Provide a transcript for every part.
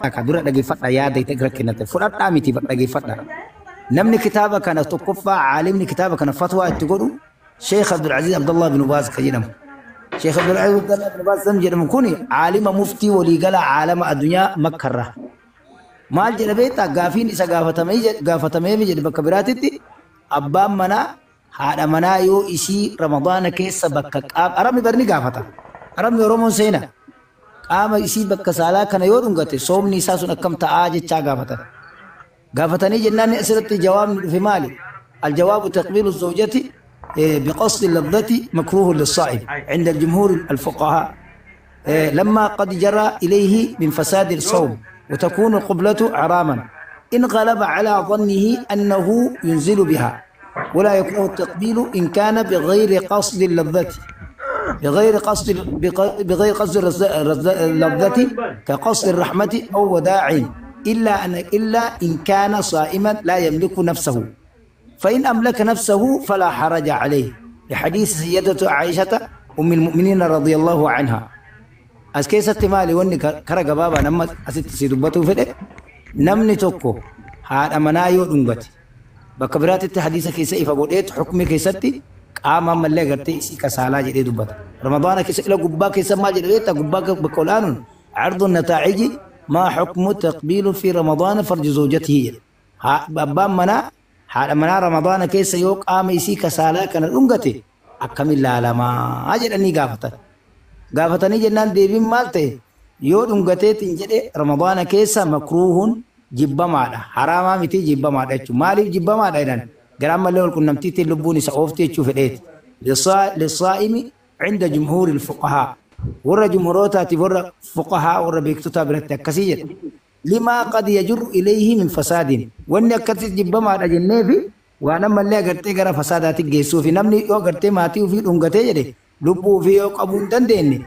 كدورة دقي فترة يا دي تقرأ كنت فرات عمتي دقي فترة نمني كتابة كان تقفى عالمني كتابة كان فتوى تقولوا شيخ عبد العزيز عبد الله بن باز كجنم شيخ عبد العزيز عبد الله بن باز سمجر مكوني عالم مفتي ولي قال عالم الدنيا مكرة مال جنبيتا غافين إسا غافتمي بجد بكبراتي أبام منا هذا منا يو إسي رمضان كيس بكك أرمي برني غافتا أرمي رومون سينا قام إسي بك سالا كان يورونغتي صوم نساسون أكم تآج تشا غافتا غافتني جنان أسرت جواب في مالي الجواب تقبيل الزوجة بقصد اللذة مكروه للصائم عند الجمهور الفقهاء لما قد جرى إليه من فساد الصوم وتكون القبلة حراما إن غلب على ظنه أنه ينزل بها ولا يكره التقبيل إن كان بغير قصد اللذة بغير قصد اللذة كقصد الرحمة أو وداع إلا إن كان صائما لا يملك نفسه فإن أملك نفسه فلا حرج عليه لحديث سيدة عائشة أم المؤمنين رضي الله عنها أسكيست مالي واني كرق بابا نما أست سيدبتو فده نمني توكو هذا منايو دنبت بكبرات التحديث كيسا إفاقوديت حكمي كيستي قاما ملي غرتي إسي كسالا جدي دبت رمضان كيسا إلا قبا كيسا ما جديتا قبا بقولان عرض النتائج ما حكم تقبيل في رمضان فرج زوجته بابا منا هذا منا رمضان كيسا يوك قاما إسي كسالا كان دنبتي أكمل الله لما أجل أني قافتني جنان ديبين مالته يو دنگتين جدي رمضان كيسا مكروه جبا مادا حراما متي جبا مادا مالي جبا مادا إذن قرام اللي كنا نمتيتي اللبوني سأوفتي تشوف الإيت للصائم عند جمهور الفقهاء ورى جمهوراتي ورى فقهاء ورى بيكتوتا برتكسية لما قد يجر إليه من فساد وأن كتت جبا مادا جنبي وأنا مالي قرتي قرى فساداتي جيسو في نمني يو قرتي ماتي وفي دنگتي جدي lubbuu fi yoo qabuun dandeenye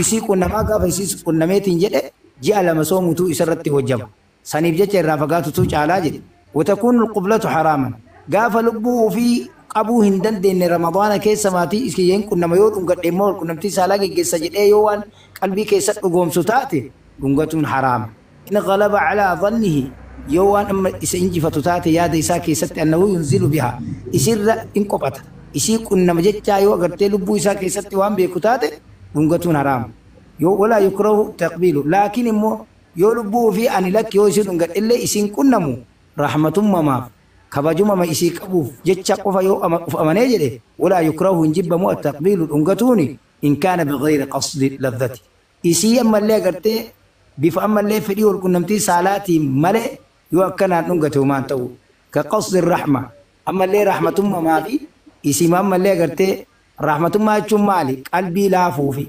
isii qunnamaa gaafa isii qunnameetiin jedhe ji'a lama soomutu isarratti hojjama saniif jecha irraa fagaatutu caalaa jedhe watakuun alqublatu haraaman gaafa lubbuu fi qabuu hin dandeenye ramadaana keessa maatii iskiyyeen qunnama yoo dhungadhe immoo qunnamtii saalaa geggeessa jedhee yoo waan qalbii keessa dhugoomsu taate dhungatuun haraama in ghalaba calaa dhannihi yoo waan amma isa injifatu taate yaada isaa keessatti annahu yunzilu bihaa isirra in qophata isii qunnama jechaa yoo agartee lubbuu isaa keessatti waan beeku taate dhungatuun haraama yoo walaa yukrahu taqbiilu laakiin immoo yoo lubbuu fi ani lakki yoo isii dhungadhellee isiin qunnamu rahmatummamaaf kabajumama isii qabuuf jecha qofa yoo amanee jedhe walaa yukrahu hin jibbamu attaqbiilu dhungatuuni in kaana bighayri qasdi ladhati isii ammallee agartee bifa ammallee fedhii wal qunnamtii saalaatiin malee yoo akkanaan dhungate humaan ta'u ka qasdi rahma ammallee rahmatummamaaf isimaan mallee agartee rahmatummaa jechuun maali qalbii laafuufi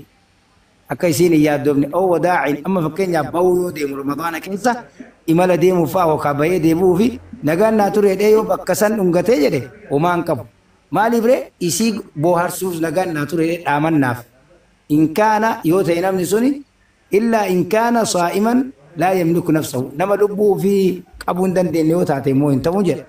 akka isiin hin yaaddoofne oo wadaacin amma fakkeenyaaf ba'uu yoo deemu ramadaana keessa imala deemuuf fa'aa yookaan bahee deebi'uufi nagaan naa tureedhee yoo bakka san dhungatee jedhe homaan qabu maaliif ree isii booharsuuf nagaan naa tureedhee dhaamannaaf in kaana yoo ta'e namni suni illaa in kaana saa'iman laa yamliku nafsahu nama lubbuu fi qabuu hin dandeenye yoo taate immoo hin ta'u jedhe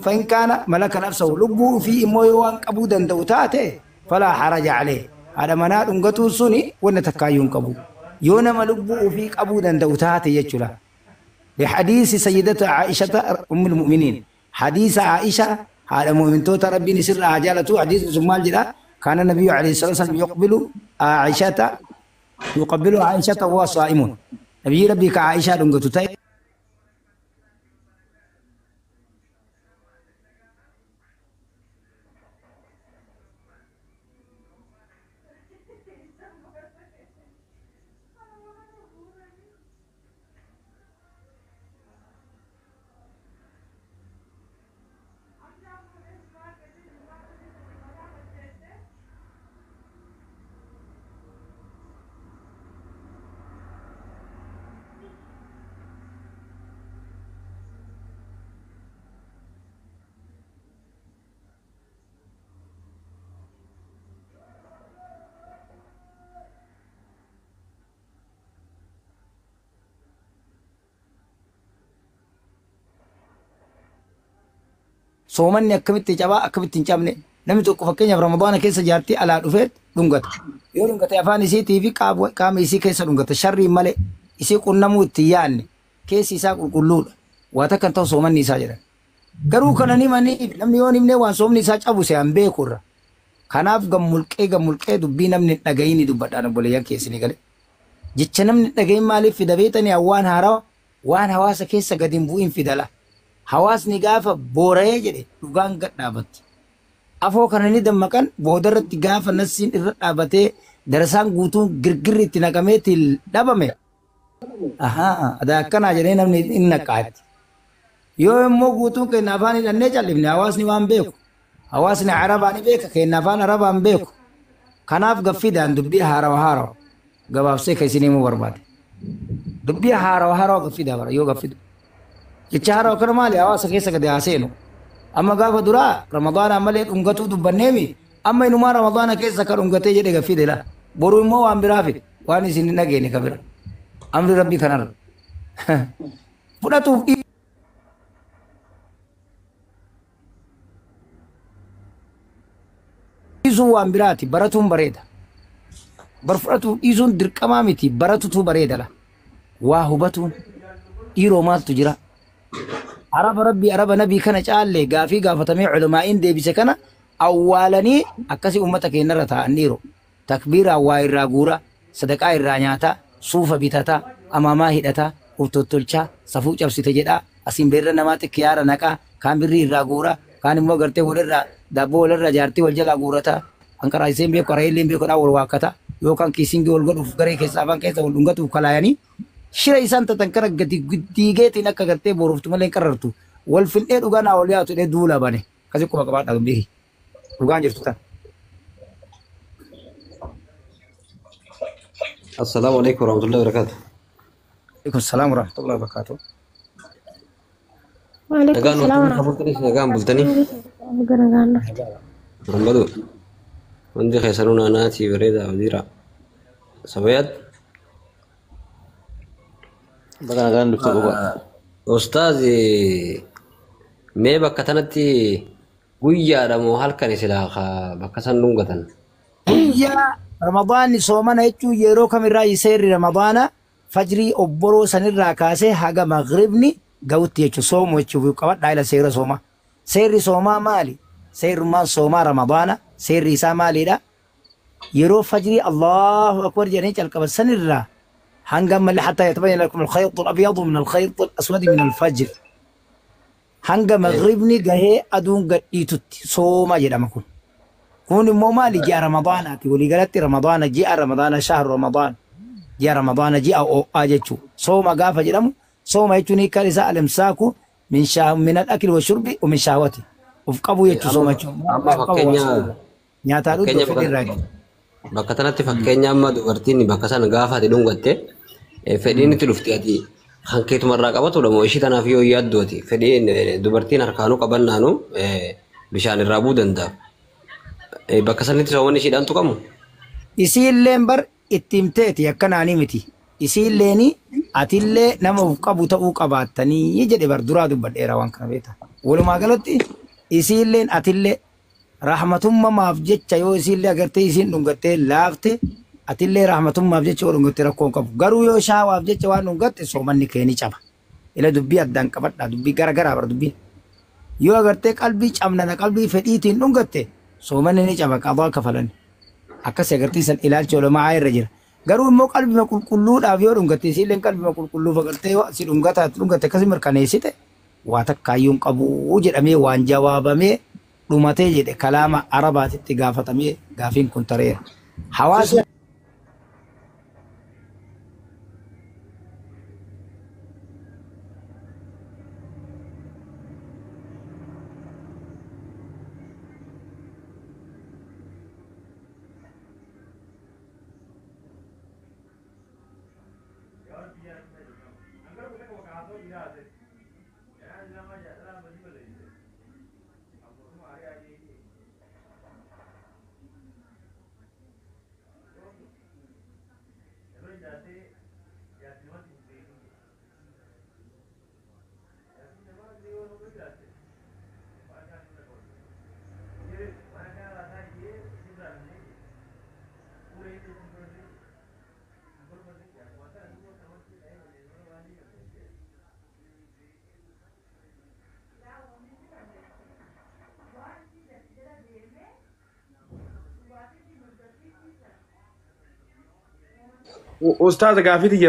فإن كان ملك نفسه لبه في إمويوان قبودا دوتاته فلا حرج عليه هذا مناد انقطو سني ونتكايون قبو يونما لبه في قبودا دوتاته يجلا لحديث سيدة عائشة أم المؤمنين حديث عائشة هذا مؤمن توتا ربي نسر عجالته حديث سمال جدا كان النبي عليه الصلاة والسلام يقبل عائشة وهو صائم نبي ربي كعائشة انقطو تاي صومني أكملت جبا أكملت جامني نمي توقف فكيني في رمضان كيس جارتي على رفيت دونغت يو دونغت أفاني سي تي في كام يسي كيس دونغت شر مالي isii qunnamuu itti yaanne keessi isaa qulqulluudha. Waa takkan ta'u soomanni isaa jedhan. Garuu kana ni manii namni yoo himnee waan soomni isaa cabu se'an beekurra. Kanaaf gammulqee dubbii namni dhagayini dubbadhaan obboleeyyan keessanii galee. Jecha namni dhagayin maaliif fida beetanii waan haaraa waan hawaasa keessa gadi hin bu'in fidala. Hawaasni gaafa boora'ee jedhe dhugaan gad dhaabatti. Afoo kana ni dammaqan boodarratti gaafa nassiin irra dhaabatee darasaan guutuun girgirri itti naqamee itti dhabame. Adaa akkanaa jedhee namni hin naqaatti. Yoo immoo guutuun keenya afaan hidhannee callifne hawaasni waan beeku. Hawaasni Arabaa ni beeka keenya afaan Arabaa hin beeku. Kanaaf gaffidaan dubbii haarawa gabaabsee kan isin himuu barbaade. Dubbii haarawa gaffidaa bara yoo gaffidu. Jecha haarawa kana maali hawaasa keessa gadi haaseenu. Amma gaafa duraa Ramadaana malee dhungatuu dubbanneemi amma inumaa Ramadaana keessa kan dhungatee jedhe gaffide la. Boru immoo waan biraa fide waan isin hin dhageene ka bira. Amri rabbii kanarra. Fudhatuuf dhiisuun waan biraati baratuun bareeda. Bar fudhatuuf dhiisuun dirqamaa miti baratutu bareeda la. Waa hubatuun dhiiroo maaltu jira. Araba rabbii araba nabii kana caalle gaafii gaafatamee culamaa'iin deebise kana awwaalanii akkasii ummata keenyarra ta'an dhiiroo. Takbiira waa irraa guura sadaqaa irraa nyaata suufa bitata amaamaa hidhata uftottolchaa safuu cabsite jedha asiin beerra namaa xiqqaara naqaa kaan birrii irraa guura kaan immoo gartee walirraa daabboo walirraa jaartii wal jalaa guurata hanqaraa iseen beeku qara'eelleen beeku dhaa wal waakkata yookaan kiisingii wal godhuuf garee keessaa afaan keessa wal dhungatuuf kalaayanii shira isaan tatan kana gadi diigeetiin akka gartee boruuftu malee qarartu wal findhee dhugaan haa wal yaatu dhee duula bane kasi quba qabaadhaa dubbii dhugaan jirtu tan. السلام عليكم ورحمة الله وبركاته. عليكم السلام ورحمة الله وبركاته. وعليكم نقان السلام وقتني ورحمة خبرتني نقان بلتني. الله. محمدو. عندي خيسرون أناتي بريدة وديرة. سويت. بقى نقان نكتب بقى. أستاذي مي بكتنتي ويا دمو هالكني سلاخا بكسن لونغتن. يا رمضان صومنا يجو يرو كم الرأي سير رمضان فجري أبرو سنر راكاسه هاga مغربني قوت يجو صوم ويجو بيقوات دايلا سير صوما سير صوما مالي سير ما صوما رمضان سير ريسا مالي دا يرو فجري الله أكبر جنيج الكبر سنر هنگم اللي حتى يتبين لكم الخيط الأبيض من الخيط الأسود من الفجر هنگم مغربني قهي أدون قد يتوتي صوما جدا مكون كون مالي جاء رمضان ولي قالت رمضان جاء رمضان شهر رمضان جاء رمضان جاء أو أجتشو صوم قافة جرمو صوم يجوني كارثة الإمساكو من الأكل والشرب ومن شهوته وفقبوا يجو صوم يجو أما فكينيا نياتارو فكينيا دو فكر راجل بكتنتي فكينيا أما دوغرتيني بكسان قافة دونغتي فديني تلفتياتي خنكيت مرة قبط ولا موشي تنافيو يادوتي فدين دوبرتين أركانو قبلنانو بشان الرابو دندا بكسانتي سووني شيدان تقامو isiilleen bar ittimteeti akkanaani miti isiilleeni atillee nama uf qabu ta'uu qabaattanii jedhe bar duraa dubbadheera waan kana beeta walumaa galatti isiilleen atillee rahmatummamaaf jecha yoo isiillee agartee isiin dhungattee laafte atillee rahmatummaaf jecha yoo dhungatte rakkoo qabu garuu yoo shaawaaf jecha waan dhungatte soomanni keeni caba ila dubbii addaan qabadhaa dubbii garagaraa bar dubbii yoo agartee qalbii cabnana qalbii fedhiitiin dhungatte soomanni ni caba qabaa kafalan akkas agartiisan ilaalcha ulamaa irra jira garuu immoo qalbii qulqulluudhaaf yoo dhungatte isiilleen qalbii qulqulluuf agartee si dhungatte akkasii mirkaneessite waa takkaayyuun qabu jedhamee waan jawaabamee dhumatee jedhe kalaama arabaatitti gaafatamee gaafiin kun tareera hawaasni أستاذ قافيتي